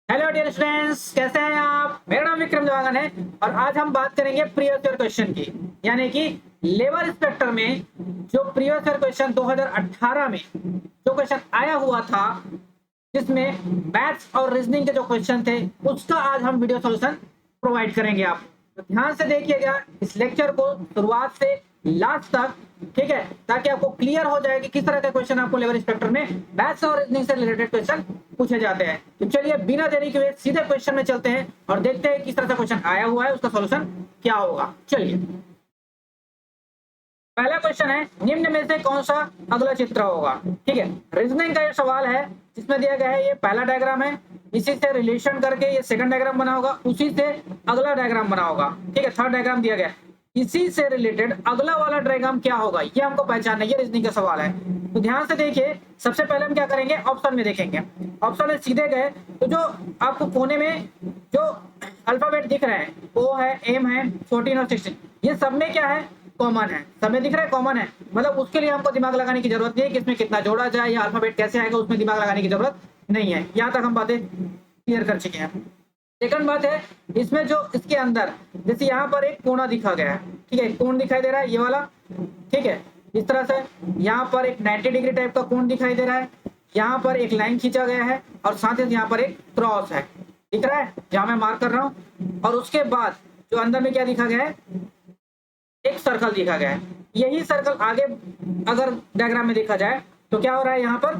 Hello dear students, कैसे हैं आप। मेरा नाम विक्रम देवांगन है और आज हम बात करेंगे प्रीवियस ईयर क्वेश्चन की, यानी कि लेबर इंस्पेक्टर में जो प्रीवियस ईयर क्वेश्चन 2018 में जो क्वेश्चन आया हुआ था, जिसमें मैथ्स और रीजनिंग के जो क्वेश्चन थे, उसका आज हम वीडियो सॉल्यूशन प्रोवाइड करेंगे आप। तो ध्यान से देखिएगा इस लेक्चर को शुरुआत से लास्ट तक, ठीक है, ताकि आपको क्लियर हो जाए कि किस तरह के क्वेश्चन आपको लेबर इंस्पेक्टर में मैथ्स और रीजनिंग से रिलेटेड क्वेश्चन पूछे जाते हैं। तो चलिए बिना देरी के हुए सीधे क्वेश्चन में चलते हैं और देखते हैं किस तरह का क्वेश्चन आया हुआ है, उसका सॉल्यूशन क्या होगा। चलिए, पहला क्वेश्चन है, निम्न में से कौन सा अगला चित्र होगा। ठीक है, रीजनिंग का ये सवाल है जिसमें दिया गया है ये पहला डायग्राम है, इसी से रिलेशन करके ये सेकंड डायग्राम बना होगा, उसी से अगला डायग्राम बना होगा। ठीक है, थर्ड डायग्राम दिया गया, इसी से रिलेटेड अगला वाला डायग्राम क्या होगा, ये हमको पहचानना है। ये रीजनिंग का सवाल है, तो ध्यान से देखिए। सबसे पहले हम क्या करेंगे, ऑप्शन में देखेंगे। ऑप्शन में सीधे गए तो जो आपको कोने में जो अल्फाबेट दिख रहे हैं, ओ है, एम है, 14 और 16, ये सब में क्या है, कॉमन है। सब में दिख रहा है कॉमन है, मतलब उसके लिए हमको दिमाग लगाने की जरूरत नहीं है कि इसमें कितना जोड़ा जाए या अल्फाबेट कैसे आएगा, उसमें दिमाग लगाने की जरूरत नहीं है। यहाँ तक हम बातें क्लियर कर चुके हैं। सेकंड बात है, इसमें जो इसके अंदर जैसे यहाँ पर एक कोना दिखा गया है, ठीक है, कोण दिखाई दे रहा है ये वाला, ठीक है, इस तरह से यहाँ पर एक 90 डिग्री टाइप का कोण दिखाई दे रहा है, यहाँ पर एक लाइन खींचा गया है और साथ ही यहाँ पर एक क्रॉस है, दिख रहा है जहाँ मैं मार्क कर रहा हूँ। और उसके बाद जो अंदर में क्या दिखा गया है, एक सर्कल दिखा गया है। यही सर्कल आगे अगर डायग्राम में देखा जाए तो क्या हो रहा है, यहाँ पर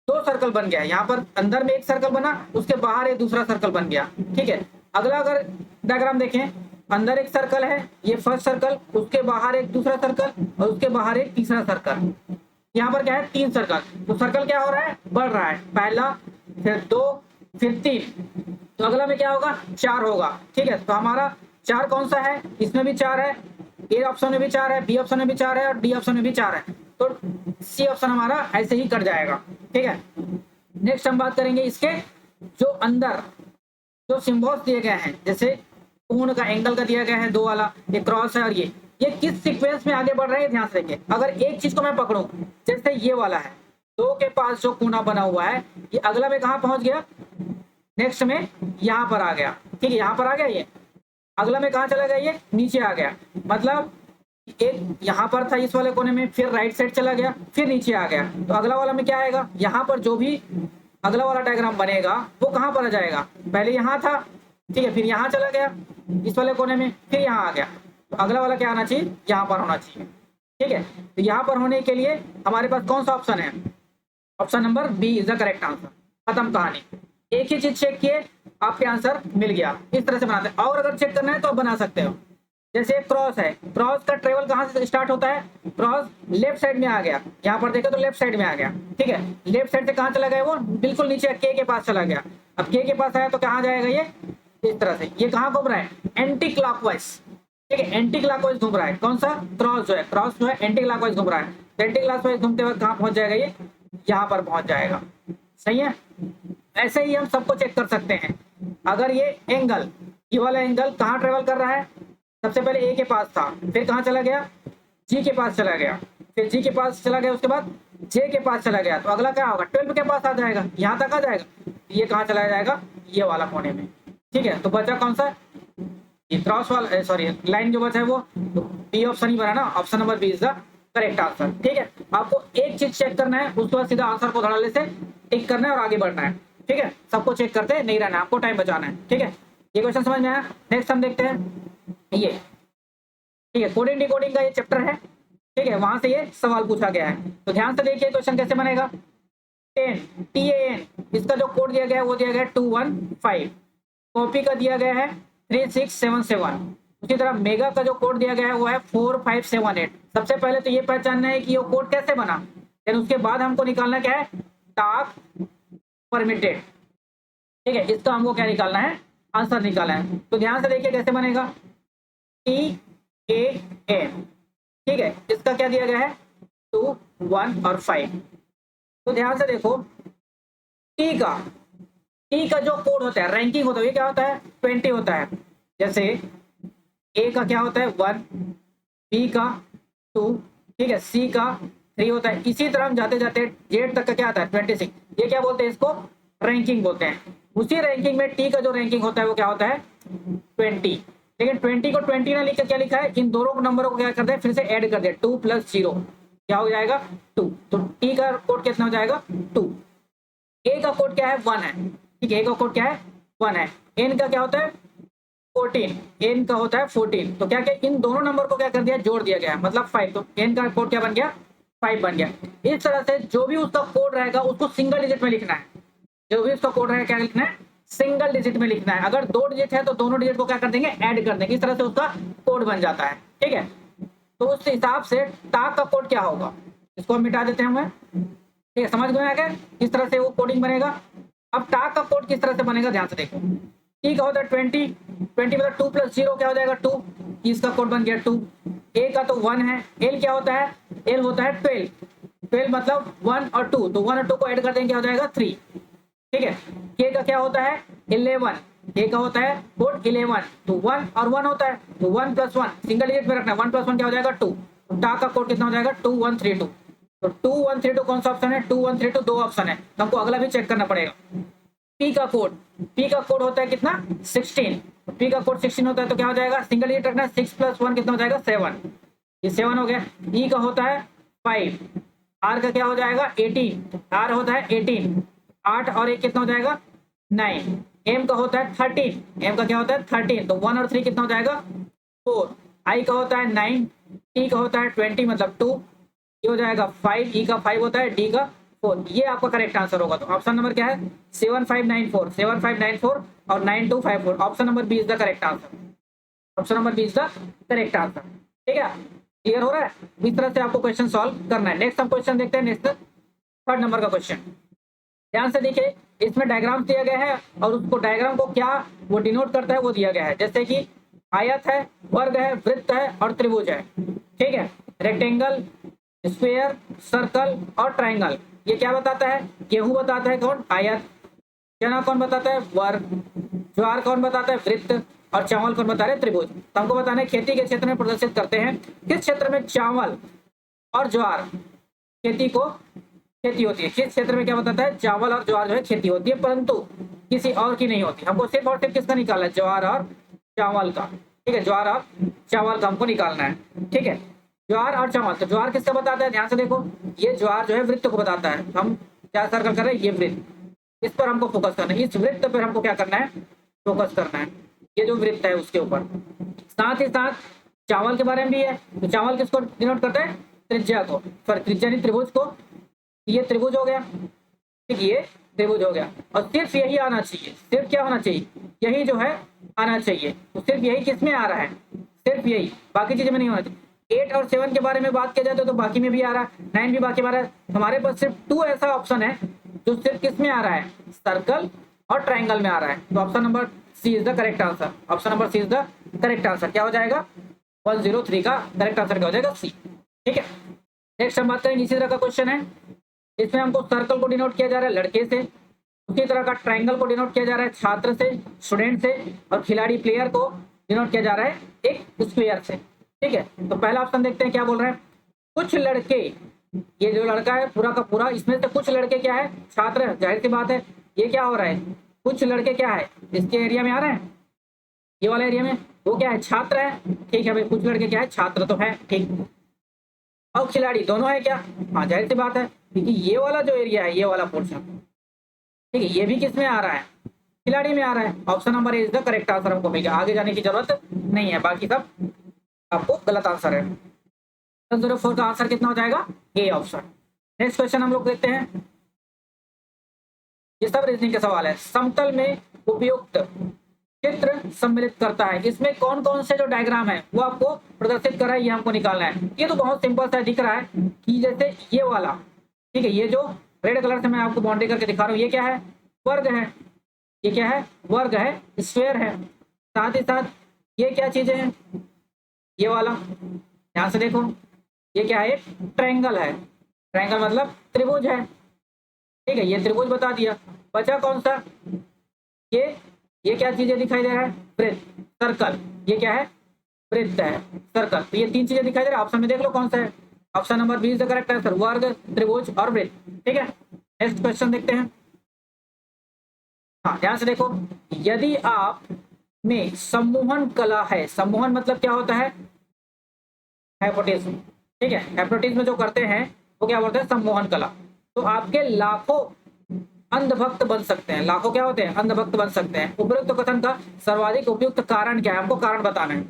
दो सर्कल बन गया है, यहाँ पर अंदर में एक सर्कल बना, उसके बाहर एक दूसरा सर्कल बन गया। ठीक है, अगला अगर डायग्राम देखें, अंदर एक सर्कल है, ये फर्स्ट सर्कल, उसके बाहर एक दूसरा सर्कल और उसके बाहर एक तीसरा सर्कल। यहाँ पर क्या है, तीन सर्कल। तो सर्कल क्या हो रहा है, बढ़ रहा है, पहला, फिर दो, फिर तीन, तो अगला में क्या होगा, चार होगा। ठीक है, तो हमारा चार कौन सा है, इसमें भी चार है, ए ऑप्शन में भी चार है, बी ऑप्शन में भी चार है और डी ऑप्शन में भी चार है, तो सी ऑप्शन हमारा ऐसे ही कट जाएगा। ठीक है, नेक्स्ट हम बात करेंगे इसके जो अंदर जो सिंबल्स दिए गए हैं, जैसे कोण का, एंगल का दिया गया है दो वाला, ये क्रॉस है और ये किस सीक्वेंस में आगे बढ़ रहे हैं, ध्यान से देखिए। अगर एक चीज को मैं पकड़ूं, जैसे ये वाला है, दो के पास जो कोना बना हुआ है, ये अगला में कहाँ पहुंच गया, नेक्स्ट में यहाँ पर आ गया। ठीक है, यहाँ पर आ गया, ये अगला में कहाँ चला गया, ये नीचे आ गया। मतलब एक यहाँ पर था इस वाले कोने में, फिर राइट साइड चला गया, फिर नीचे आ गया। तो अगला वाला में क्या आएगा, यहाँ पर जो भी अगला वाला डायग्राम बनेगा वो कहाँ पर आ जाएगा, पहले यहाँ था, ठीक है, फिर यहाँ चला गया इस वाले कोने में, फिर यहाँ आ गया। तो अगला वाला क्या आना चाहिए, यहाँ पर होना चाहिए। ठीक है, तो यहाँ पर होने के लिए हमारे पास कौन सा ऑप्शन है, option number B is the correct answer. खत्म कहानी, एक ही चीज चेक किए, आपके आंसर मिल गया। इस तरह से बनाते हैं, और अगर चेक करना है तो आप बना सकते हो। जैसे एक क्रॉस है, क्रॉस का ट्रेवल कहाँ से स्टार्ट होता है, क्रॉस लेफ्ट साइड में आ गया, यहाँ पर देखो तो लेफ्ट साइड में आ गया। ठीक है, लेफ्ट साइड से कहाँ चला गया, वो बिल्कुल नीचे के पास चला गया। अब के पास आया तो कहाँ जाएगा, ये इस तरह से, ये कहाँ घूम रहा है, एंटी क्लॉकवाइज। ठीक है, एंटी क्लॉकवाइज घूम रहा है, कौन सा, क्रॉस जो है, क्रॉस जो है एंटी क्लॉकवाइज घूम रहा है। तो एंटी क्लॉकवाइज घूमते वक्त कहाँ पहुंच जाएगा, ये यहाँ पर पहुंच जाएगा। सही है, ऐसे ही हम सबको चेक कर सकते हैं। अगर ये एंगल, ये वाला एंगल कहाँ ट्रेवल कर रहा है, सबसे पहले ए के पास था, फिर कहाँ चला गया, जी के पास चला गया, फिर जी के पास चला गया, उसके बाद जे के पास चला गया, तो अगला क्या होगा, 12 के पास आ जाएगा, यहाँ तक आ जाएगा। ये कहाँ चला जाएगा, ये वाला कोने में। ठीक है, तो बचा कौन सा, ये क्रॉस वाला, सॉरी लाइन जो बचा है वो, तो बी ऑप्शन ही बना ना, option number B is the correct answer. ठीक है, आपको एक चीज चेक करना है, उसके बाद सीधा आंसर को धड़ल्ले से टिक करना है और आगे बढ़ना है। ठीक है, सबको चेक करते नहीं रहना, आपको टाइम बचाना है। ठीक है, ये क्वेश्चन समझ में आया। नेक्स्ट हम देखते हैं ये, ठीक है, कोडिंग डिकोडिंग का ये चैप्टर है। ठीक है, वहां से ये सवाल पूछा गया है, तो ध्यान से देखिए क्वेश्चन कैसे बनेगा। 10 TAN, इसका जो कोड दिया गया है वो दिया गया है 215, कॉपी का दिया गया है 3677, उसी तरह मेगा का जो कोड दिया गया है वो है 4578। सबसे पहले तो ये पहचानना है कि ये कोड कैसे बना, फिर उसके बाद हमको निकालना क्या है, टास्क परमिटेड। ठीक है, इसका हमको क्या निकालना है, आंसर निकालना है। तो ध्यान से देखिए कैसे बनेगा, TAN। ठीक है, इसका क्या दिया गया है, 2, 1 और 5। तो ध्यान से देखो, टी का जो कोड होता है, रैंकिंग होता है, ये क्या होता है, 20 होता है। जैसे ए का क्या होता है, 1, बी का 2, ठीक है, सी का 3 होता है। इसी तरह हम जाते जाते जेड तक का क्या आता है, 26। ये क्या बोलते हैं, इसको रैंकिंग बोलते हैं। उसी रैंकिंग में टी का जो रैंकिंग होता है वो क्या होता है 20। लेकिन 20 को 20 ना लिख के क्या लिखा है, इन दोनों नंबरों को क्या कर दे फिर से ऐड कर दे, 2 + 0 क्या हो जाएगा 2। तो टी का कोड कितना हो जाएगा 2। ए का कोड क्या है 1 है, ठीक है, ए का कोड क्या है 1 है। एन का क्या होता है 14, एन का होता है 14। तो क्या क्या इन दोनों नंबर को क्या कर दिया जोड़ दिया गया मतलब 5। तो एन का कोड क्या बन गया 5 बन गया। इस तरह से जो भी उसका कोड रहेगा उसको सिंगल डिजिट में लिखना है, जो भी उसका कोड रहेगा क्या लिखना है सिंगल डिजिट में लिखना है। अगर 2 डिजिट है तो दोनों डिजिट को क्या कर देंगे ऐड कर देंगे, इस तरह से उसका कोड बन जाता है, ठीक है। तो उस हिसाब से टाक का कोड क्या होगा, इसको हम मिटा देते हैं हमें, ठीक है, समझ में आ गया किस तरह से वो कोडिंग बनेगा। अब टाक का कोड किस तरह से बनेगा ध्यान से देखो। टी का होता है 20, 20 मतलब 2 + 0 क्या हो जाएगा 2, इसका कोड बन गया 2। ए का तो 1 है, एल क्या होता है एल होता है 12, 12 मतलब 1 और 2, तो 1 और 2 को ऐड कर देंगे क्या हो जाएगा 3, ठीक है। के का क्या होता है 11, के का होता है कोड 11, तो 1 और 1 होता है तो 1 + 1 सिंगल डिजिट में रखना है, 1 + 1 क्या हो जाएगा 2। तो टा का कोड कितना हो जाएगा 2132। तो 2132 कौन सा ऑप्शन है 2132 दो ऑप्शन है, तो हमको अगला भी चेक करना पड़ेगा। पी का कोड, पी का कोड होता है कितना 16, पी का कोड 16 होता है तो क्या हो जाएगा सिंगल डिजिट रखना है, 6 + 1 कितना हो जाएगा 7, ये 7 हो गया। ई का होता है 5, आर का क्या हो जाएगा 18, आर होता है 18, 8 और 1 कितना हो जाएगा 9। एम का होता है 13, एम का क्या होता है 13, तो 1 और 3 कितना हो जाएगा 4। आई का होता है 9, टी का होता है 20 मतलब 2, ये हो जाएगा 5, ई का 5 होता है, डी का 4। ये आपका करेक्ट आंसर होगा। तो ऑप्शन नंबर क्या है 7594, 7594 और 9254, option number B is the correct answer, option number B is the correct answer, ठीक है। क्लियर हो रहा है, इस तरह से आपको क्वेश्चन सॉल्व करना है। नेक्स्ट हम क्वेश्चन देखते हैं, नेक्स्ट 3rd नंबर का क्वेश्चन, ध्यान से देखिए। इसमें डायग्राम दिया गया है और उसको डायग्राम को क्या वो डिनोट करता है वो दिया गया है, जैसे कि आयत है, वर्ग है, वृत्त है और त्रिभुज है, ठीक है। रेक्टेंगल, स्क्वायर, सर्कल और ट्राइंगल, ये क्या बताता है गेहूं बताता है कौन आयत, चना कौन बताता है वर्ग, ज्वार कौन बताता है वृत्त और चावल कौन बता रहे हैं त्रिभुज। तो हमको बताना है खेती के क्षेत्र में प्रदर्शित करते हैं किस क्षेत्र में चावल और ज्वार खेती को खेती होती है, किस क्षेत्र में क्या बताता है चावल और ज्वार जो है खेती होती है परंतु किसी और की नहीं होती। हमको सिर्फ और सिर्फ किसका निकालना है ज्वार और चावल का, ठीक है, ज्वार और चावल का हमको निकालना है, ठीक है। ज्वार और चावल, तो ज्वार किसका बताता है ध्यान से देखो, ये ज्वार जो है वृत्त को बताता है, हम क्या सर्कल कर रहे हैं ये वृत्त, इस पर हमको फोकस करना है, इस वृत्त पर हमको क्या करना है फोकस करना है, ये जो वृत्त है उसके ऊपर। साथ ही साथ चावल के बारे में भी है, तो चावल किसको डिनोट करता है त्रिज्या को, सॉरी त्रिज्या नहीं त्रिभुज को, ये त्रिभुज हो गया, ठीक, ये त्रिभुज हो गया। और सिर्फ यही आना चाहिए, सिर्फ क्या होना चाहिए यही जो है आना चाहिए, तो सिर्फ यही किसमें आ रहा है सिर्फ यही, बाकी चीजें में नहीं होना चाहिए। 8 और 7 के बारे में बात किया जाए तो बाकी में भी आ रहा है, 9 भी बाकी में आ रहा है, हमारे पास सिर्फ 2 ऐसा ऑप्शन है जो सिर्फ किसमें आ रहा है सर्कल और ट्राइंगल में आ रहा है। तो option number C is the correct answer, option number C is the correct answer, क्या हो जाएगा 103 का करेक्ट आंसर क्या हो जाएगा सी, ठीक है। नेक्स्ट हम बात करेंगे इसी तरह का क्वेश्चन है, इसमें हमको सर्कल को डिनोट किया जा रहा है लड़के से, उसी तरह का ट्राइंगल को डिनोट किया जा रहा है छात्र से स्टूडेंट से, और खिलाड़ी प्लेयर को डिनोट किया जा रहा है एक स्क्वायर से, ठीक है। तो पहला ऑप्शन देखते हैं क्या बोल रहे हैं, कुछ लड़के, ये जो लड़का है पूरा का पूरा, इसमें से कुछ लड़के क्या है छात्र, जाहिर सी बात है ये क्या हो रहा है कुछ लड़के क्या है इसके एरिया में आ रहे हैं, ये वाला एरिया में वो क्या है छात्र है, ठीक है भाई, कुछ लड़के क्या है छात्र तो है, ठीक। और खिलाड़ी दोनों है क्या, हाँ जाहिर सी बात है, क्योंकि ये वाला जो एरिया है ये वाला पोर्शन, ठीक है, ये भी किस में आ रहा है खिलाड़ी में आ रहा है। Option number is the correct answer, हमको मिलेगा, आगे जाने की जरूरत नहीं है, बाकी सब आपको गलत आंसर है। 04 का आंसर कितना हो जाएगा ए ऑप्शन। नेक्स्ट क्वेश्चन हम लोग देखते हैं, ये सब रीजनिंग के सवाल है। समतल में उपयुक्त चित्र सम्मिलित करता है, इसमें कौन कौन से जो डायग्राम है वो आपको प्रदर्शित कर रहा है, ये हमको निकालना है। ये तो बहुत सिंपल सा दिख रहा है कि जैसे ये वाला, ठीक है, ये जो रेड कलर से मैं आपको बाउंड्री करके दिखा रहा हूँ, ये क्या है वर्ग है, ये क्या है वर्ग है, स्क्वायर है। साथ ही साथ ये क्या चीजें हैं, ये वाला ध्यान से देखो, ये क्या है ट्रायंगल है, ट्रायंगल मतलब त्रिभुज है, ठीक है, ये त्रिभुज बता दिया। बचा कौन सा, ये क्या चीजें दिखाई दे रहा है वृत्त, सर्कल, ये क्या है वृत्त है, सर्कल, तो ये 3 चीजें दिखाई दे रहा है। ऑप्शन में देख लो कौन सा है, option number B is the correct answer, वर्ग त्रिभुज और वृत्त, ठीक है। नेक्स्ट क्वेश्चन देखते हैं, हाँ ध्यान से देखो, यदि आप में सम्मोहन कला है, सम्मोहन मतलब क्या होता है, हेप्नोटिज्म, ठीक है, हेप्नोटिज्म में जो करते हैं वो क्या बोलते हैं, सम्मोहन कला। तो आपके लाखों अंधभक्त बन सकते हैं, लाखों क्या होते हैं, अंधभक्त बन सकते हैं। उपयुक्त कथन का सर्वाधिक उपयुक्त कारण क्या है, हमको कारण बताना है।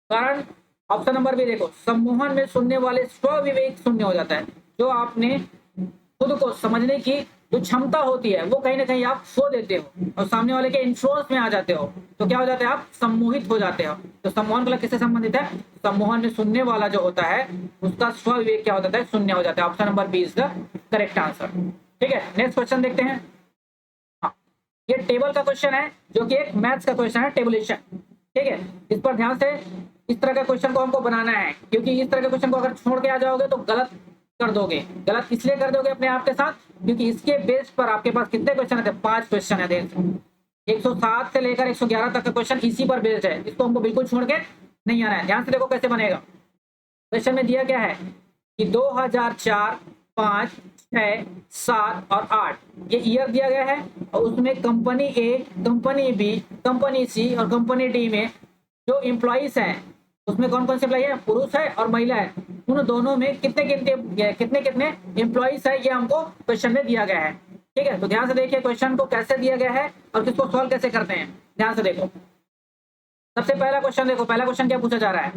कारण ऑप्शन नंबर बी देखो, सम्मोहन में सुनने वाले स्वविवेक शून्य हो जाता है। जो आपने खुद को समझने की जो क्षमता होती है वो कहीं ना कहीं आप खो देते हो और सामने वाले के इंफ्लुएंस में आ जाते हो, तो क्या हो जाते हैं, आप सम्मोहित हो जाते हो। तो सम्मोहन कला किससे संबंधित है, सम्मोहन में सुनने वाला जो होता है उसका स्वविवेक क्या हो जाता है, शून्य हो जाता है। Option number B is the correct answer. ठीक है, नेक्स्ट क्वेश्चन देखते हैं। हाँ, ये टेबल का क्वेश्चन है जो कि एक मैथ्स का क्वेश्चन है, टेबुलेशन। ठीक है, इस पर ध्यान से, इस तरह का क्वेश्चन को हमको बनाना है, क्योंकि इस तरह के क्वेश्चन को अगर छोड़ के आ जाओगे तो गलत कर दोगे। गलत इसलिए कर दोगे अपने आप के साथ, क्योंकि इसके बेस पर आपके पास कितने क्वेश्चन आते हैं, 5 क्वेश्चन है। देख 107 से लेकर 111 तक का क्वेश्चन इसी पर बेस्ड है, इसको हमको बिल्कुल छोड़ के नहीं आना है। ध्यान से देखो कैसे बनेगा। क्वेश्चन में दिया क्या है कि 2004, 5, 6, 7 और 8 ये ईयर दिया गया है, और उसमें कंपनी ए, कंपनी बी, कंपनी सी और कंपनी डी में जो एम्प्लॉइज हैं उसमें कौन कौन से एम्प्लॉई है, पुरुष है और महिला है, उन दोनों में कितने कितने कितने कितने एम्प्लॉइज है, ये हमको क्वेश्चन में दिया गया है। ठीक है, तो ध्यान से देखिए क्वेश्चन को कैसे दिया गया है और किसको सॉल्व कैसे करते हैं। ध्यान से देखो, सबसे पहला क्वेश्चन देखो, पहला क्वेश्चन क्या पूछा जा रहा है,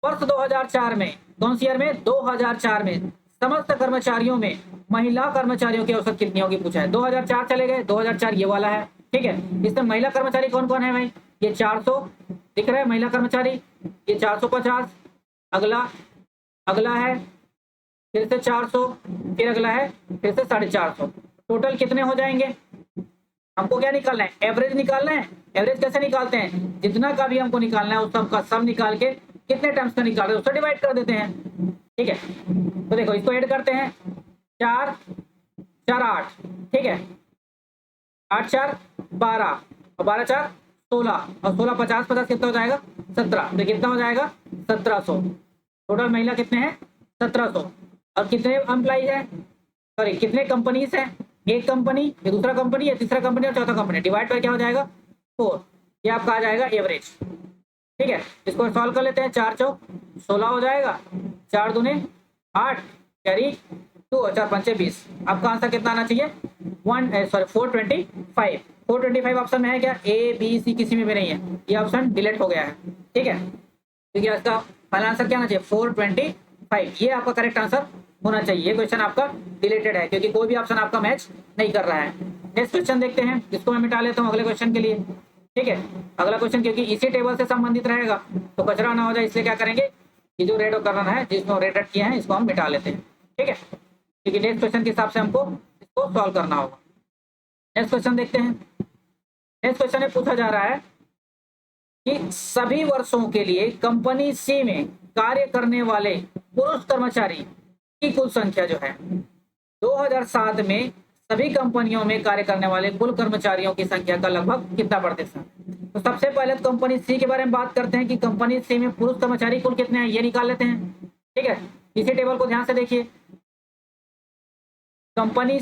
वर्ष 2004 में, कौन सी ईयर में, 2004 में समस्त कर्मचारियों में महिला कर्मचारियों की औसत कितनी होगी पूछा है। 2004 चले गए, 2004 ये वाला है। ठीक है, इसमें महिला कर्मचारी कौन कौन है भाई, ये 400 दिख रहा है महिला कर्मचारी, ये 450, अगला अगला है फिर से 400, फिर अगला है फिर से 450, टोटल कितने हो जाएंगे। हमको क्या निकालना है, एवरेज निकालना है। एवरेज कैसे निकालते हैं, जितना का भी हमको निकालना है उस सब का सम निकाल के कितने टाइम्स का निकाल रहे हैं उससे डिवाइड कर देते हैं। ठीक है, तो देखो इसको ऐड करते हैं, 4 4 8, ठीक है, 8 4 12 और 12 4 16 और 16 50 50 कितना हो जाएगा, 17। तो कितना हो जाएगा, 1700। टोटल महिला कितने हैं, 1700। और कितने एम्प्लॉई है, सॉरी कितने कंपनीज हैं, एक कंपनी, ये दूसरा कंपनी, ये तीसरा कंपनी और चौथा कंपनी, डिवाइड पर क्या हो जाएगा, 4। ये आपका आ जाएगा एवरेज। ठीक है, इसको सॉल्व कर लेते हैं, 4 चौक 16 हो जाएगा, 4 दूने 8, कैरी 2 और 4 पंचे 20। आपका आंसर कितना आना चाहिए, 425। 425 ऑप्शन में है क्या, ए बी सी किसी में भी नहीं है, ये ऑप्शन डिलीट हो गया है। ठीक है, क्योंकि इसका पहला आंसर क्या आना चाहिए, 425, ये आपका करेक्ट आंसर होना चाहिए। ये क्वेश्चन आपका डिलीटेड है क्योंकि कोई भी ऑप्शन आपका मैच नहीं कर रहा है। नेक्स्ट क्वेश्चन देखते हैं, जिसको मैं मिटा लेता हूँ अगले क्वेश्चन के लिए। ठीक है, अगला क्वेश्चन क्योंकि इसी टेबल से संबंधित रहेगा तो कचरा ना हो जाए, इसलिए क्या करेंगे, ये जो रेड करना है जिसमें रेड किए हैं इसको हम मिटा लेते हैं। ठीक है, क्योंकि नेक्स्ट क्वेश्चन के हिसाब से हमको इसको सॉल्व करना होगा। नेक्स्ट क्वेश्चन देखते हैं। नेक्स्ट क्वेश्चन में पूछा जा रहा है कि सभी वर्षों के लिए कंपनी सी में कार्य करने वाले पुरुष कर्मचारी की कुल संख्या जो है, 2007 में सभी कंपनियों में कार्य करने वाले कुल कर्मचारियों की संख्या का लगभग कितना प्रतिशत। तो सबसे पहले तो कंपनी सी के बारे में बात करते हैं कि कंपनी सी में पुरुष कर्मचारी कुल कितने हैं, ये निकाल लेते हैं। ठीक है, इसी टेबल को ध्यान से देखिए, कंपनी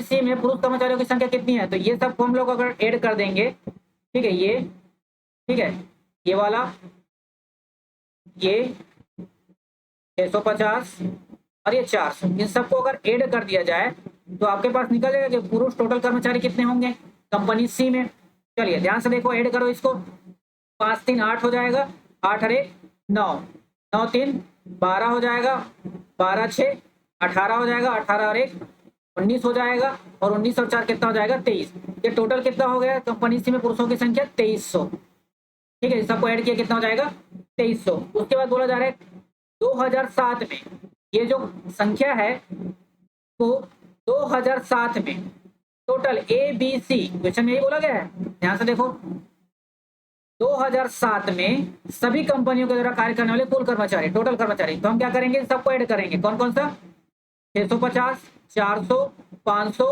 सी में पुरुष कर्मचारियों की संख्या कितनी है, तो ये सब को हम लोग अगर ऐड कर देंगे, ठीक है, ये ठीक है, ये वाला, ये 650 और ये 400, इन सबको अगर ऐड कर दिया जाए तो आपके पास निकल जाएगा कि पुरुष टोटल कर्मचारी कितने होंगे कंपनी सी में। चलिए ध्यान से देखो, ऐड करो इसको, 5 3 8 हो जाएगा, 8 और 1 9, 9 3 12 हो जाएगा, 12 6 18 हो जाएगा, 18 और 1 19 हो जाएगा, और 19 और 4 कितना हो जाएगा, 23। ये टोटल कितना हो गया कंपनी सी में पुरुषों की संख्या 2300। ठीक है, सबको ऐड किया कितना हो जाएगा, 2300। उसके बाद बोला जा रहा है 2007 में ये जो संख्या है वो 2007 में total A B C, question में यही बोला गया है, ध्यान से देखो, 2007 में सभी कंपनियों के द्वारा कार्य करने वाले कुल कर्मचारी, टोटल कर्मचारी, तो हम क्या करेंगे, सबको ऐड करेंगे। कौन कौन सा, 650, 400, 500,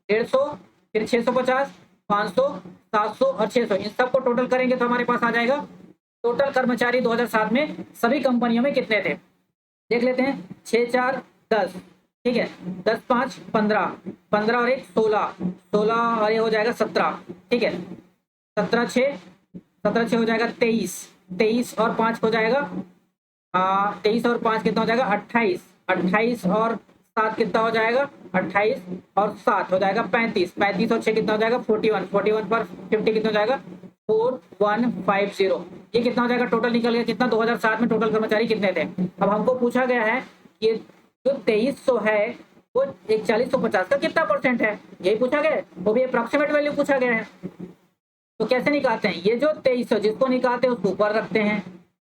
150, फिर 650, 500, 700 और 600, इन सबको टोटल करेंगे तो हमारे पास आ जाएगा टोटल कर्मचारी 2007 में सभी कंपनियों में कितने थे। देख लेते हैं, 6 4 10, ठीक है। 10 5 15, 15 और 1 16, 16 और ये हो जाएगा 17, ठीक है। 17 6, 17 6 हो जाएगा 23, 23 और 5 हो जाएगा 23 और 5 कितना हो जाएगा 28, 28 और 7 कितना हो जाएगा 28 और 7 हो जाएगा 35, 35 और 6 कितना हो जाएगा 41, 41 पर 50 कितना हो जाएगा 4150। ये कितना हो जाएगा टोटल निकल गया कितना 2007 में टोटल कर्मचारी कितने थे। अब हमको पूछा गया है कि जो 2300 है वो 4150 का कितना परसेंट है, यही पूछा गया है। वो भी अप्रोक्सीमेट वैल्यू पूछा गया है। तो कैसे निकालते हैं, ये जो 2300 जिसको निकालते हैं उसको ऊपर रखते हैं,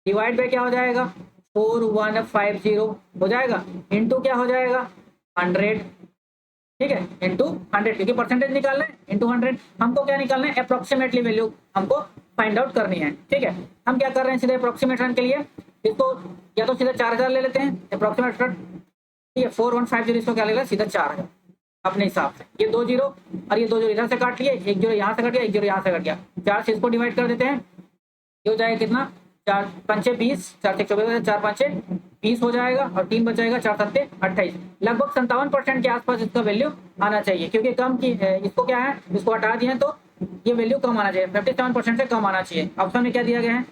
डिवाइड बाय क्या हो जाएगा 4150 हो जाएगा, इंटू क्या हो जाएगा 100, ठीक है, इंटू 100 क्योंकि परसेंटेज निकालना है, इंटू 100। हमको क्या निकालना है अप्रोक्सीमेटली वैल्यू हमको फाइंड आउट करनी है, ठीक है। हम क्या कर रहे हैं सीधे अप्रोक्सीमेशन के लिए इसको या तो सीधा 4000 ले लेते हैं अप्रोक्सीमेट, ठीक है 4150 इसको क्या ले लें सीधा 4000 अपने हिसाब से। ये 2 जीरो और ये 2 जीरो इधर से काट लिए, एक जीरो यहाँ से कट गया, एक जीरो यहाँ से कट गया, 4 से इसको डिवाइड कर देते हैं, ये हो जाएगा कितना 4 5 20, 4 से 24, 4 5 20 हो जाएगा और 3 बचाएगा 4 7 28, लगभग 57% के आसपास इसका वैल्यू आना चाहिए क्योंकि कम की इसको क्या है इसको हटा दिए तो ये वैल्यू कम आना चाहिए, 57% से कम आना चाहिए। ऑप्शन में क्या दिया गया है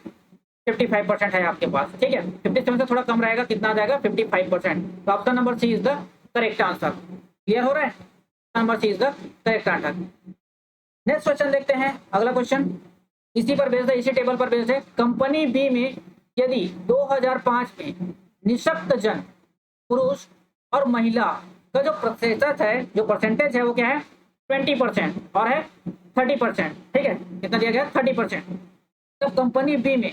55% है आपके पास, ठीक है। 57 से थोड़ा कम रहेगा कितना आ जाएगा 55%। तो option number C is the correct answer. Clear हो रहा है, number C is the correct answer. Next question देखते हैं, अगला क्वेश्चन इसी पर बेस्ड है, इसी टेबल पर बेस्ड है। कंपनी बी में यदि 2005 में निःशक्त जन पुरुष और महिला का जो प्रतिशत है जो परसेंटेज है वो क्या है 20% और है 30%, ठीक है। कितना दिया गया 30%। तब कंपनी बी में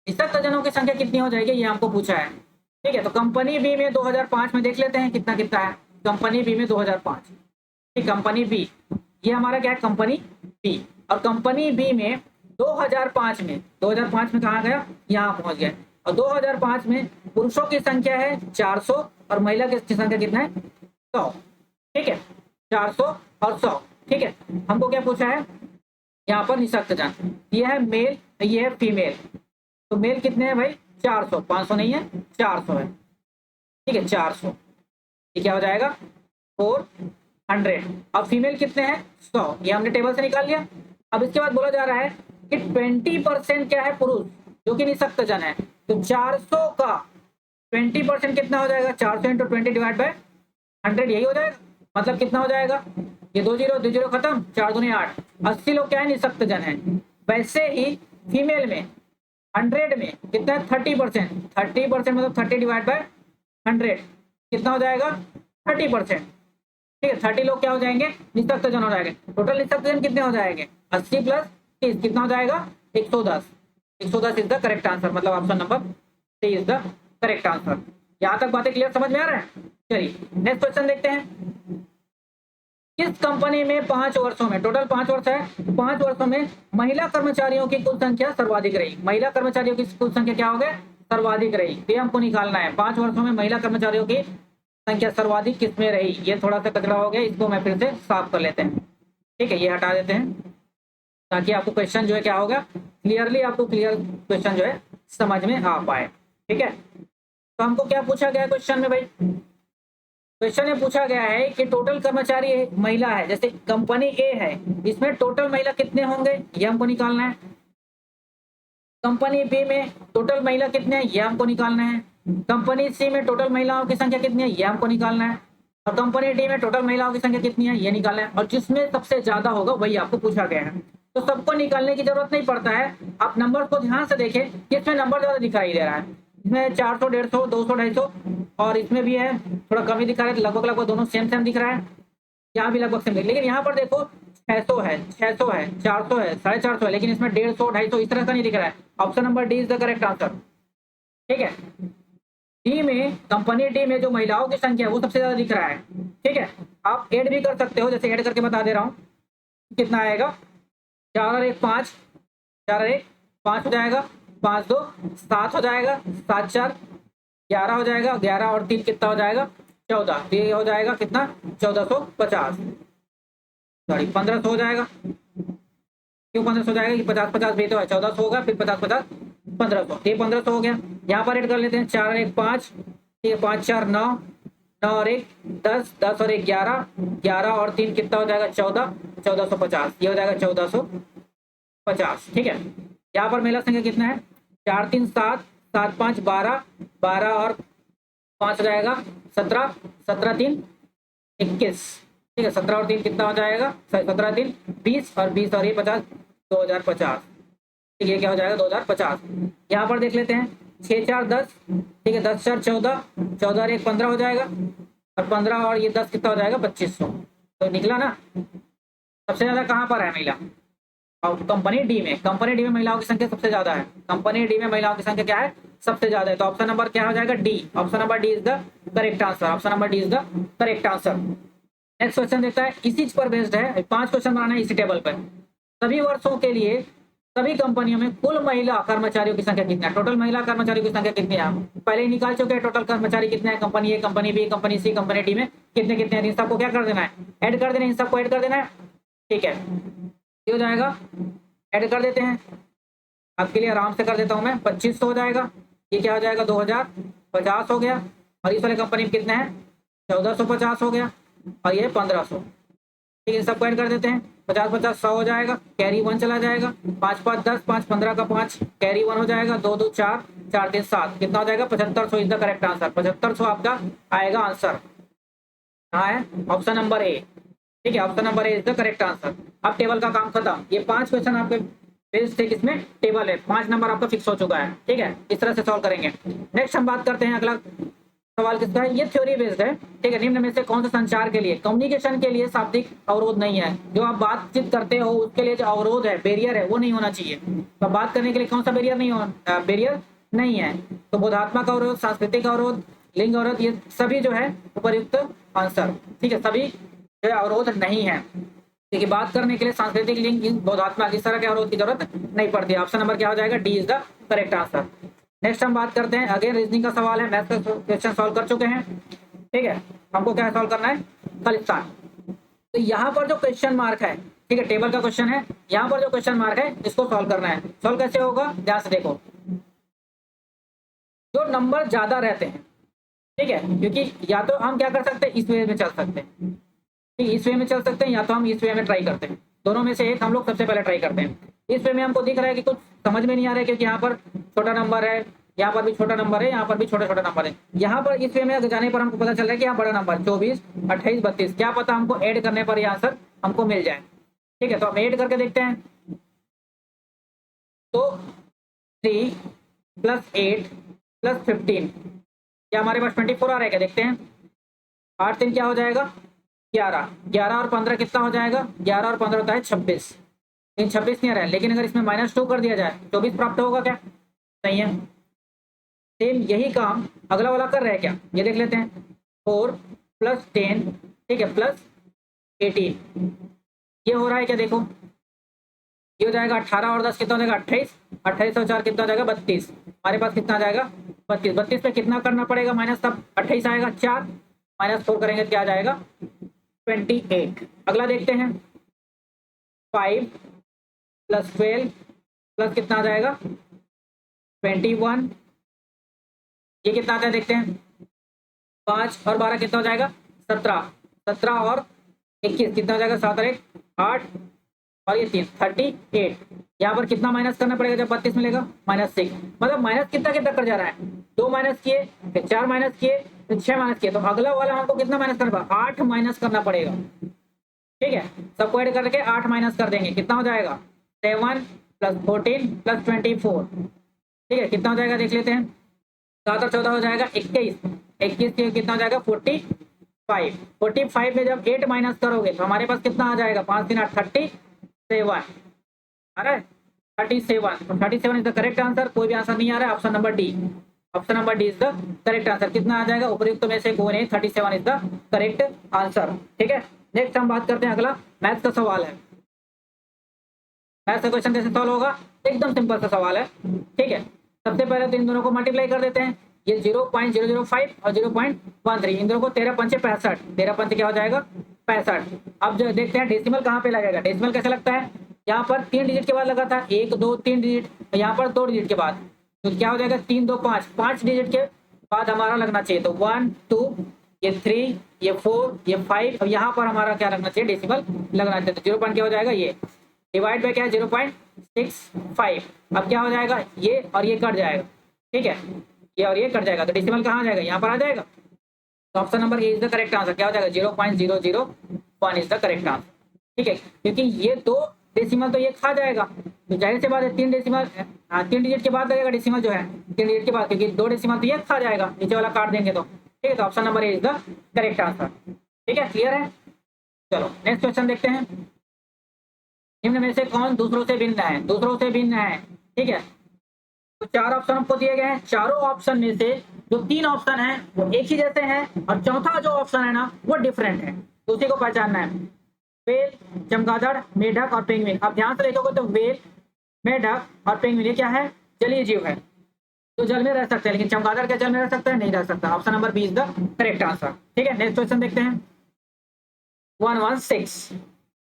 निःशक्त जनों की संख्या कितनी हो जाएगी ये हमको पूछा है, ठीक है। तो कंपनी बी में 2005 में देख लेते हैं कितना कितना है कंपनी बी में 2005, ठीक। कंपनी बी ये हमारा क्या है कंपनी बी, और कंपनी बी में 2005 में कहा गया यहाँ पहुंच गया, और 2005 में पुरुषों की संख्या है 400 और महिला की संख्या कितना है 100, ठीक है 400 और 100, ठीक है। हमको क्या पूछा है यहाँ पर निःशक्त जन, ये है मेल ये है फीमेल, तो मेल कितने हैं भाई 400, 500 नहीं है 400 है, ठीक है 400, ये क्या हो जाएगा 400, और फीमेल कितने हैं 100, ये हमने टेबल से निकाल लिया। अब इसके बाद बोला जा रहा है कि 20% क्या है पुरुष जो कि निःशक्त जन है, तो 400 का 20% कितना हो जाएगा 400 इंटू 20 डिवाइड बाय 100, यही हो जाएगा। मतलब कितना हो जाएगा ये 2 जीरो खत्म, 4 दूनी 8, 80 लोग क्या है निःशक्त जन है। वैसे ही फीमेल में 100 में कितना है 30%, 30% मतलब 30 डिवाइड बाय 100 कितना हो जाएगा 30%, ठीक है। 30 लोग क्या हो जाएंगे निःशक्त जन हो जाएंगे। टोटल निःशक्त जन कितने हो जाएंगे 80 प्लस 30 कितना हो जाएगा 110, 110 इज द करेक्ट आंसर, मतलब option number C is the correct answer. यहाँ तक बातें क्लियर समझ में आ रहा है। चलिए नेक्स्ट क्वेश्चन देखते हैं। किस कंपनी में 5 वर्षों में, टोटल 5 वर्ष है, 5 वर्षों में महिला कर्मचारियों की कुल संख्या सर्वाधिक रही। महिला कर्मचारियों की कुल संख्या क्या हो गया सर्वाधिक रही, ये हमको निकालना है। 5 वर्षों में महिला कर्मचारियों की संख्या सर्वाधिक किसमें रही, ये थोड़ा सा कचरा हो गया, इसको मैं फिर से साफ कर लेते हैं, ठीक है। ये हटा देते हैं ताकि आपको क्वेश्चन जो है क्या होगा क्लियरली आपको क्लियर क्वेश्चन जो है समझ में आ पाए, ठीक है। तो हमको क्या पूछा गया क्वेश्चन में भाई, क्वेश्चन में पूछा गया है कि टोटल कर्मचारी महिला है, जैसे कंपनी ए है इसमें टोटल महिला कितने होंगे ये हमको निकालना है। कंपनी बी में टोटल महिला कितने हैं ये हमको निकालना है। कंपनी सी में टोटल महिलाओं की संख्या कितनी है ये हमको निकालना है, और कंपनी डी में टोटल महिलाओं की संख्या कितनी है ये निकालना है, और जिसमें सबसे ज्यादा होगा वही आपको पूछा गया है। तो सबको निकालने की जरूरत नहीं पड़ता है, आप नंबर को ध्यान से देखें कि इसमें नंबर ज्यादा दिखाई दे रहा है, इसमें 400 150 200 250 और इसमें भी है थोड़ा कम ही दिखा रहा है, लगभग लगभग दोनों सेम सेम दिख रहा है, यहाँ भी लगभग सेम, लेकिन यहाँ पर देखो 600 है 400 है 450 है, लेकिन इसमें 150 250 इस तरह का नहीं दिख रहा है। Option number D is the correct answer, ठीक है। डी में कंपनी डी में जो महिलाओं की संख्या है वो सबसे ज्यादा दिख रहा है, ठीक है। आप ऐड भी कर सकते हो, जैसे ऐड करके बता दे रहा हूँ कितना आएगा 4 और 1 5, 4 और 1 5 हो जाएगा, 5 2 7 हो जाएगा, 7 4 11 हो जाएगा, 11 और 3 कितना हो जाएगा 14, तो ये हो जाएगा कितना 1450, सॉरी 1500 हो जाएगा। क्यों 1500 हो जाएगा कि 50 50 भी तो है, 1400 होगा फिर 50 50 1500, ये 1500 हो गया। यहाँ पर ऐड कर लेते हैं 4 और 1 5, ठीक है 5 4 9, 9 और 1 10, 10 और 1 11, 11 और 3 कितना हो जाएगा 14, 1450, ये हो जाएगा 1450। ठीक है, यहाँ पर महिला संख्या कितना है 4 3 7, 7 5 12, 12 और 5 हो जाएगा 17, 17 3 21। ठीक है, 17 और 3 कितना हो जाएगा 17 3 20 और 20 और ये 50, 2050। ठीक है, क्या हो जाएगा 2050। यहाँ पर देख लेते हैं 6 4 10, ठीक है 10 4 14, 14 और 1 15 हो जाएगा और 15 और ये 10 कितना हो जाएगा 2500। तो निकला ना। सबसे ज्यादा कहाँ पर है महिला, और कंपनी डी में, कंपनी डी में महिलाओं की संख्या सबसे ज्यादा है। कंपनी डी में महिलाओं की संख्या क्या है सबसे ज्यादा है। तो ऑप्शन नंबर क्या हो जाएगा D, option number D is the correct answer, option number D is the correct answer. Next question देखता है, इसी पर बेस्ड है 5 क्वेश्चन बनाना है इसी टेबल पर। सभी वर्षों के लिए सभी कंपनियों में कुल महिला कर्मचारियों की संख्या कितना है, टोटल महिला कर्मचारियों की संख्या कितनी है, पहले ही निकाल चुके हैं टोटल कर्मचारी कितने हैं, कंपनी ए, कंपनी बी, कंपनी सी, कंपनी डी में कितने कितने हैं। इन सबको क्या कर देना है, ऐड कर देना है, इन सबको ऐड कर देना है। ठीक है, ये हो जाएगा, ऐड कर देते हैं, आपके लिए आराम से कर देता हूं मैं, 2500 हो जाएगा। ये क्या हो जाएगा 2050 हो गया, और इस वाले कंपनी में कितने हैं 1450 हो गया, और ये 1500। ठीक है, सबको ऐड कर देते हैं, 50 50 100 हो जाएगा, कैरी 1 चला जाएगा, 5 5 10, 5 15 का 5 कैरी 1 हो जाएगा, 2 2 4, 4 3 7, कितना हो जाएगा 7500 इज द करेक्ट आंसर। 7500 आपका आएगा आंसर, कहाँ है ऑप्शन नंबर ए। ठीक है, option number A is the correct answer. अब टेबल का काम खत्म, ये 5 क्वेश्चन आपके बेस्ड थे, किसमें टेबल है, 5 नंबर आपका फिक्स हो चुका है। ठीक है, इस तरह से सॉल्व करेंगे। नेक्स्ट हम बात करते हैं, अगला सवाल किसका है, ये थ्योरी बेस्ड है। ठीक है, निम्न में से कौन सा संचार के लिए, कम्युनिकेशन के लिए शाब्दिक अवरोध नहीं है, जो आप बातचीत करते हो उसके लिए जो अवरोध है, बैरियर है, वो नहीं होना चाहिए। तो बात करने के लिए कौन सा बैरियर नहीं हो, बैरियर नहीं है। तो बोधात्मक अवरोध, सांस्कृतिक अवरोध, लिंग अवरोध, ये सभी जो है उपयुक्त आंसर। ठीक है, सभी जो है अवरोध नहीं है, क्योंकि बात करने के लिए सांस्कृतिक, लिंग, बोधात्मक इस तरह के अवरोध की जरूरत नहीं पड़ती। ऑप्शन नंबर क्या हो जाएगा, D is the correct answer. Next हम बात करते हैं, अगेन रीजनिंग का सवाल है, मैथ का क्वेश्चन सॉल्व कर चुके हैं। ठीक है, हमको क्या सॉल्व करना है, खालिस्तान। तो यहाँ पर जो क्वेश्चन मार्क है, ठीक है टेबल का क्वेश्चन है, यहाँ पर जो क्वेश्चन मार्क है इसको सॉल्व करना है। सॉल्व कैसे होगा, ध्यान से देखो, जो नंबर ज्यादा रहते हैं, ठीक है, क्योंकि या तो हम क्या कर सकते हैं इस वे में चल सकते हैं, ठीक, इस वे में चल सकते हैं, या तो हम इस वे में ट्राई करते हैं, दोनों में से एक हम लोग सबसे पहले ट्राई करते हैं। इस वे में हमको दिख रहा है कि कुछ समझ में नहीं आ रहा है, क्योंकि यहाँ पर छोटा नंबर है, यहाँ पर भी छोटा नंबर है, यहाँ पर भी छोटा छोटा नंबर है। यहाँ पर इस वे में जाने पर हमको पता चल रहा है कि यहाँ बड़ा नंबर 24 28 32, क्या पता हमको ऐड करने पर ये आंसर हमको मिल जाए। ठीक है, तो हम ऐड करके देखते हैं। तो 3 + 8 + 15, क्या हमारे पास 24 आ रहा है क्या, देखते हैं। 8 3 क्या हो जाएगा 11, 11 और 15 कितना हो जाएगा, 11 और 15 होता है 26, लेकिन 26 नहीं आ रहा है। लेकिन अगर इसमें -2 कर दिया जाए 24 प्राप्त होगा क्या, नहीं है। सेम यही काम अगला वाला कर रहे हैं क्या, ये देख लेते हैं। 4 + 10, ठीक है, +18, ये हो रहा है क्या, देखो ये हो जाएगा 18 और 10 कितना हो जाएगा 28, 28 और 4 कितना हो जाएगा 32, हमारे पास कितना आ जाएगा 32, 32 पे कितना करना पड़ेगा माइनस, तब 28 आएगा, 4 -4 करेंगे तो क्या आ जाएगा 28। अगला देखते हैं, 5 + 12 प्लस कितना आ जाएगा 21, ये कितना आता है देखते हैं। 5 और 12 कितना हो जाएगा 17, 17 और 21 कितना हो जाएगा, 7 और 1 8 और ये 3 38। यहाँ पर कितना माइनस करना पड़ेगा जब 32 मिलेगा, -6, मतलब माइनस कितना कितना कर जा रहा है, 2 माइनस किए, फिर 4 माइनस किए, फिर 6 माइनस किए, तो अगला वाला हमको कितना माइनस करना पड़ेगा, 8 माइनस करना पड़ेगा। ठीक है, सबको ऐड करके 8 माइनस कर देंगे, कितना हो जाएगा 7 + 14 + 24। ठीक है, कितना हो जाएगा देख लेते हैं, 7 और 14 हो जाएगा 21, 21 के कितना हो जाएगा 45, 45 में जब 8 माइनस करोगे तो हमारे पास कितना आ जाएगा, 5 3 8 37 आ रहा है, 37, तो 37 इज द करेक्ट आंसर। कोई भी आंसर नहीं आ रहा है, option number D, option number D is the correct answer. कितना आ जाएगा, उपयुक्त में से कोई नहीं, 37 इज द करेक्ट आंसर। ठीक है, नेक्स्ट हम बात करते हैं, अगला मैथ्स का सवाल है। मैथ्स का क्वेश्चन कैसे सॉल्व होगा, एकदम सिंपल सा सवाल है। ठीक है, सबसे पहले तो इन दोनों को मल्टीप्लाई कर देते हैं, ये 0.005 और 0.13, इन दोनों को 13 पंचे 65, 13 पंचे क्या हो जाएगा 65। अब जो देखते हैं डेसिमल कहाँ पे लगेगा, डेसिमल कैसे लगता है, यहाँ पर 3 डिजिट के बाद लगा था, 1 2 3 डिजिट, यहाँ पर 2 डिजिट के बाद, तो क्या हो जाएगा 3 2 5, 5 डिजिट के बाद हमारा लगना चाहिए, तो 1 2 ये 3, ये 4, ये 5, अब यहाँ पर हमारा क्या रखना चाहिए, डेसिमल लगना चाहिए। तो 0 पॉइंट क्या हो जाएगा, ये डिवाइड बाय क्या है 0.65। अब क्या हो जाएगा, ये और ये कट जाएगा, ठीक है, ये और ये कट जाएगा, तो डेसिमल कहाँ आ जाएगा, यहाँ पर आ जाएगा। तो option number A is the correct answer. क्या हो जाएगा, 0.001 इज द करेक्ट आंसर, ठीक है, क्योंकि ये 2 डेसिमल तो ये खा जाएगा, तो जाहिर सी बात है 3 डेसिमल, 3 डिजिट के बाद लगेगा डेसिमल जो है, 3 डिजिट के बाद, क्योंकि 2 डेसिमल तो ये खा जाएगा, नीचे वाला काट देंगे तो, ठीक है। तो option number A is the correct answer, ठीक है, क्लियर है। चलो नेक्स्ट क्वेश्चन देखते हैं। निम्न में से कौन दूसरों से भिन्न है, दूसरों से भिन्न है, ठीक है। तो 4 ऑप्शन आपको दिए गए हैं, चारों ऑप्शन में से जो 3 ऑप्शन है वो एक ही जैसे हैं, और चौथा जो ऑप्शन है ना वो डिफरेंट है, तो उसी को पहचानना है। वेल, चमगादड़, मेढक और पेंगुइन। अब ध्यान से देखोगे तो वेल, मेढक और पेंगुइन ये क्या है, जलीय जीव है, तो जल में रह सकते हैं, लेकिन चमगादड़ क्या जल में रह सकता है, नहीं रह सकता। Option number B is the correct answer, ठीक है। नेक्स्ट क्वेश्चन देखते हैं। 116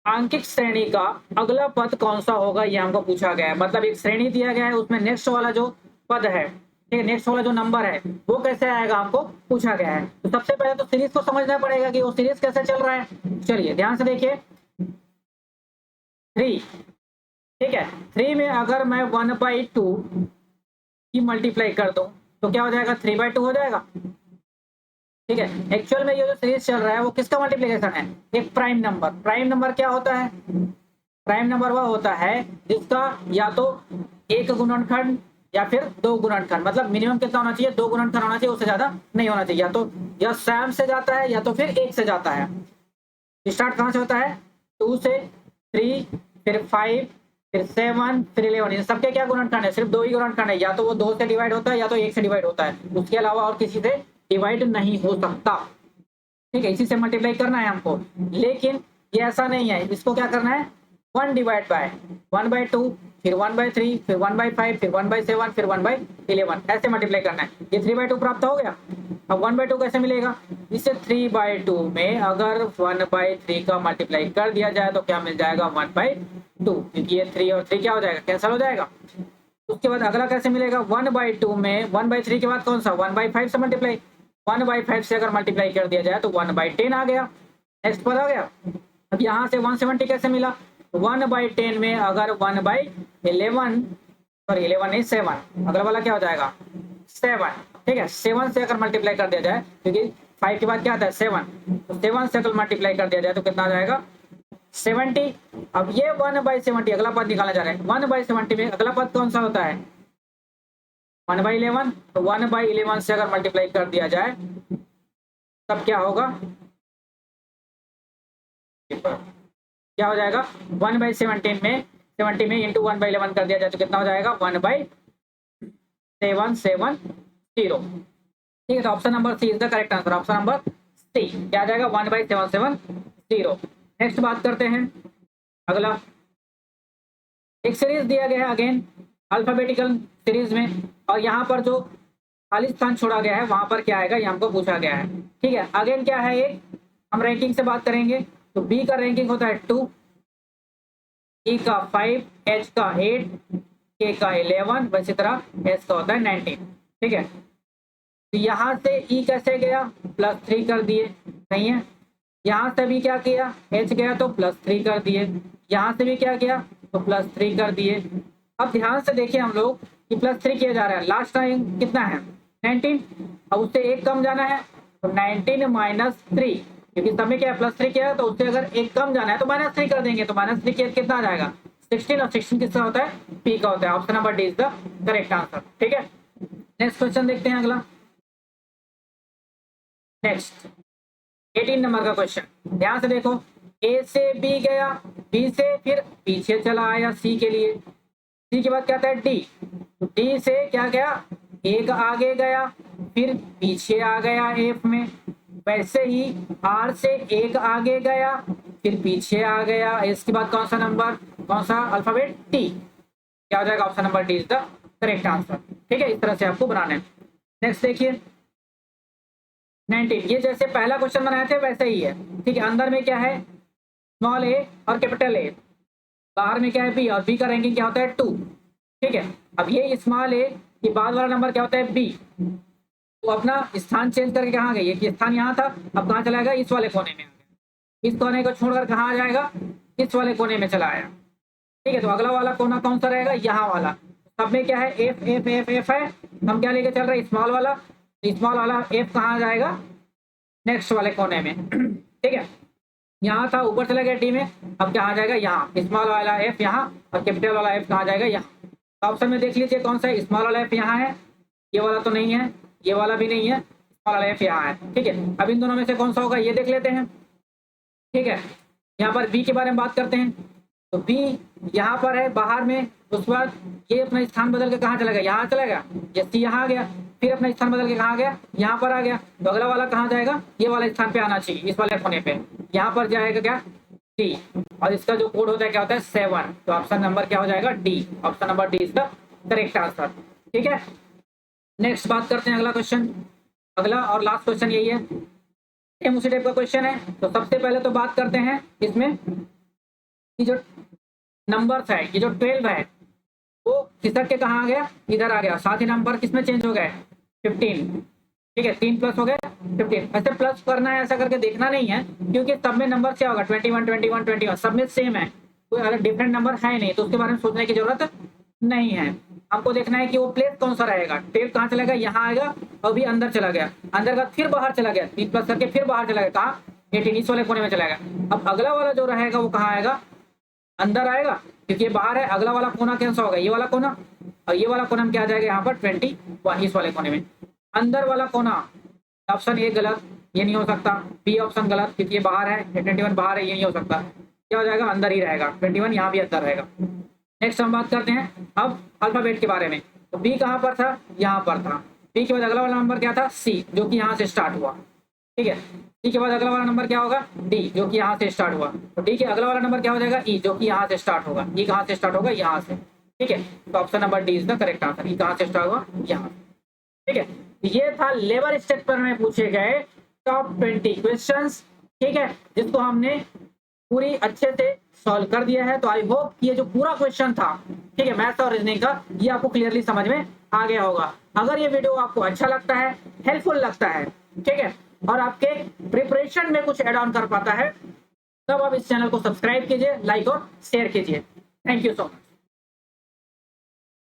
आंकिक श्रेणी का अगला पद कौन सा होगा, ये हमको पूछा गया है। मतलब एक श्रेणी दिया गया है, उसमें नेक्स्ट वाला जो पद है, ठीक है, नेक्स्ट वाला जो नंबर है वो कैसे आएगा, हमको पूछा गया है। तो सबसे पहले तो सीरीज को समझना पड़ेगा कि वो सीरीज कैसे चल रहा है। चलिए ध्यान से देखिए, 3, ठीक है, 3 में अगर मैं 1/2 की मल्टीप्लाई कर दूं तो क्या हो जाएगा, 3/2 हो जाएगा, ठीक है। एक्चुअल में ये जो सीरीज चल रहा है वो किसका मल्टीप्लिकेशन है, एक प्राइम नंबर। प्राइम नंबर क्या होता है, प्राइम नंबर वह होता है जिसका या तो एक गुणनखंड या फिर 2 गुणनखंड, मतलब मिनिमम कितना होना चाहिए, 2 गुणनखंड होना चाहिए, उससे ज्यादा नहीं होना चाहिए। या तो या सैम से जाता है या तो फिर 1 से जाता है। स्टार्ट कहाँ से होता है, 2 से, 3, फिर 5, फिर 7, फिर 11, इन सबके क्या गुणनखंड है, सिर्फ 2 ही गुणनखंड है, या तो वो 2 से डिवाइड होता है या तो 1 से डिवाइड होता है, उसके अलावा और किसी से डिवाइड नहीं हो सकता, ठीक है। इसी से मल्टीप्लाई करना है हमको, लेकिन ये ऐसा नहीं है, इसको क्या करना है, 1 डिवाइड बाय 1/2, फिर 1/3, फिर 1/5, फिर 1/7, फिर 1/11, ऐसे मल्टीप्लाई करना है। ये 3/2 प्राप्त हो गया। अब 1/2 कैसे मिलेगा, इसे 3/2 में अगर 1/3 का मल्टीप्लाई कर दिया जाए तो क्या मिल जाएगा, 1/2, क्योंकि ये 3 और 3 क्या हो जाएगा, कैंसिल हो जाएगा। उसके बाद अगला कैसे मिलेगा, 1/2 में 1/3 के बाद कौन सा, 1/5 से मल्टीप्लाई, 1/5 से अगर मल्टीप्लाई कर दिया जाए तो 1/10 आ गया, नेक्स्ट पर आ गया। अब यहाँ से 170 कैसे मिला, 1/10 में अगर 1/11, सॉरी 11 नहीं 7, अगला वाला क्या हो जाएगा 7, ठीक है। 7 से अगर मल्टीप्लाई कर दिया जाए, क्योंकि 5 के बाद क्या आता है 7, तो 7 से अगर मल्टीप्लाई कर दिया जाए तो कितना आ जाएगा 70। अब ये 1/70 अगला पद निकाला जा रहा है, 1/70 में अगला पद कौन सा होता है 1/11, तो 1/11 से अगर मल्टीप्लाई कर दिया जाए तब क्या होगा, क्या हो जाएगा 1/17 में 70 में इंटू 1/11 कर दिया जाए तो कितना हो जाएगा 1/770, ठीक है। तो option number C is the correct answer, option number C क्या आ जाएगा 1/770। नेक्स्ट बात करते हैं अगला, एक सीरीज दिया गया है अगेन अल्फाबेटिकल सीरीज में, और यहाँ पर जो खाली स्थान छोड़ा गया है वहां पर क्या आएगा ये हमको पूछा गया है, ठीक है। अगेन क्या है, एक हम रैंकिंग से बात करेंगे तो बी का रैंकिंग होता है 2, ई का 5, एच का 8, के का 11, इसी तरह एस का होता है 19, ठीक है। तो यहाँ से ई कैसे गया, +3 कर दिए, सही है। यहाँ से भी क्या किया, एच गया तो +3 कर दिए, यहाँ से भी क्या किया तो +3 कर दिए। अब ध्यान से देखिए हम लोग कि +3 किया जा रहा है, लास्ट टाइम कितना है 19, अब उससे एक कम जाना है तो 19 - 3, क्योंकि समय क्या है +3 किया है तो उससे अगर एक कम जाना है तो -3 कर देंगे, तो -3 कितना आ जाएगा 16, और 16 किसका होता है पी का होता है। Option number D is the correct answer, ठीक है। नेक्स्ट क्वेश्चन देखते हैं अगला, नेक्स्ट 18 नंबर का क्वेश्चन, ध्यान से देखो, ए से बी गया, बी से फिर पीछे चला आया सी के लिए, सी के बाद क्या आता है डी, तो डी से क्या गया एक आगे गया फिर पीछे आ गया एफ में, वैसे ही आर से एक आगे गया फिर पीछे आ गया, इसके बाद कौन सा नंबर, कौन सा अल्फाबेट टी, क्या हो जाएगा option number D is the correct answer, ठीक है। इस तरह से आपको बनाना है। नेक्स्ट देखिए 19, ये जैसे पहला क्वेश्चन बनाए थे वैसे ही है, ठीक है। अंदर में क्या है स्मॉल ए और कैपिटल ए, बाहर में क्या है बी, और बी का रैंकिंग क्या होता है 2, ठीक है। अब ये स्मॉल ए के बाद वाला नंबर क्या होता है बी, वो अपना स्थान चेंज करके कहाँ गई, एक स्थान यहाँ था, अब कहाँ चला गया, इस वाले कोने में आ गया। इस कोने को छोड़कर कहाँ आ जाएगा, इस वाले कोने में चला आया। ठीक है, तो अगला वाला कोना कौन सा रहेगा, यहाँ वाला। सब में क्या है, एफ एफ एफ एफ है, हम क्या लेके चल रहे हैं, स्मॉल वाला। स्मॉल वाला एफ कहाँ जाएगा, नेक्स्ट वाले कोने में। ठीक है, यहाँ था, ऊपर चला गया डी में, अब क्या आ जाएगा यहाँ, स्मॉल वाला एफ यहाँ, और कैपिटल वाला एफ कहाँ जाएगा, यहाँ। तो ऑप्शन में देख लीजिए कौन सा है, स्मॉल वाला एफ यहाँ है, ये वाला तो नहीं है, ये वाला भी नहीं है, स्मॉल वाला एफ यहाँ है। ठीक है, अब इन दोनों में से कौन सा होगा ये देख लेते हैं। ठीक है, यहाँ पर बी के बारे में बात करते हैं। तो बी यहाँ पर है बाहर में, उसके बाद ये अपना स्थान बदल के कहाँ चला गया, यहाँ चला गया, ये सी यहाँ आ गया, फिर अपना स्थान बदल के कहाँ गया, यहाँ पर आ गया। तो अगला वाला कहाँ जाएगा, ये वाला स्थान पे आना चाहिए, इस वाले कोने पे, यहाँ पर जाएगा क्या, डी। और इसका जो कोड होता है क्या होता है, 7। तो ऑप्शन नंबर क्या हो जाएगा, D. Option number D is the correct answer. ठीक है, नेक्स्ट बात करते हैं अगला क्वेश्चन। अगला और लास्ट क्वेश्चन यही है, सेम उसी टाइप का क्वेश्चन है। तो सबसे पहले तो बात करते हैं इसमें कि जो नंबर्स है, ये जो 12 है वो खिसक के कहाँ आ गया, इधर आ गया। साथ ही नंबर किसमें चेंज हो गए, 15। ठीक है, 3 प्लस हो गए 15। ऐसे प्लस करना है, ऐसा करके देखना नहीं है, क्योंकि सब में नंबर क्या होगा, 21 21 21, सब में सेम है, कोई अलग डिफरेंट नंबर है नहीं, तो उसके बारे में सोचने की जरूरत नहीं है। हमको देखना है कि वो प्लेस कौन सा रहेगा। 12 कहाँ चला गया, यहाँ आएगा, और भी अंदर चला गया, अंदर का फिर बाहर चला गया, 3 प्लस करके फिर बाहर चला गया, कहाँ, 18 इस वाले कोने में चला गया। अब अगला वाला जो रहेगा वो कहाँ आएगा, अंदर आएगा, क्योंकि ये बाहर है। अगला वाला कोना कैसा होगा, ये वाला कोना, और ये वाला कोना में क्या आ जाएगा, यहाँ पर 21 इस वाले कोने में। अंदर वाला कोना, ऑप्शन ए गलत, ये नहीं हो सकता। बी ऑप्शन गलत, क्योंकि ये बाहर है, 21 बाहर है, ये नहीं हो सकता। क्या हो जाएगा, अंदर ही रहेगा, 21 यहाँ भी अंदर रहेगा। नेक्स्ट हम बात करते हैं अब अल्फाबेट के बारे में। तो बी कहाँ पर था, यहाँ पर था। बी के बाद अगला वाला नंबर क्या था, सी, जो कि यहाँ से स्टार्ट हुआ। ठीक है, डी के बाद अगला वाला नंबर क्या होगा, डी, जो कि यहाँ से स्टार्ट हुआ। तो डी के अगला वाला नंबर क्या हो जाएगा, ई, जो कि यहाँ से स्टार्ट होगा। ई कहाँ से स्टार्ट होगा, यहाँ से। ठीक है, तो option number D is the correct answer. ई कहाँ से स्टार्ट हुआ, यहाँ से। ठीक है, ये था लेबर स्टेट में पूछे गए टॉप 20 क्वेश्चंस। ठीक है, जिसको हमने पूरी अच्छे से सॉल्व कर दिया है। तो आई होप ये जो पूरा क्वेश्चन था, ठीक है, मैथ्स और रीजनिंग का, ये आपको क्लियरली समझ में आ गया होगा। अगर ये वीडियो आपको अच्छा लगता है, हेल्पफुल लगता है, ठीक है, और आपके प्रिपरेशन में कुछ एड ऑन कर पाता है, तब आप इस चैनल को सब्सक्राइब कीजिए, लाइक और शेयर कीजिए। Thank you so much.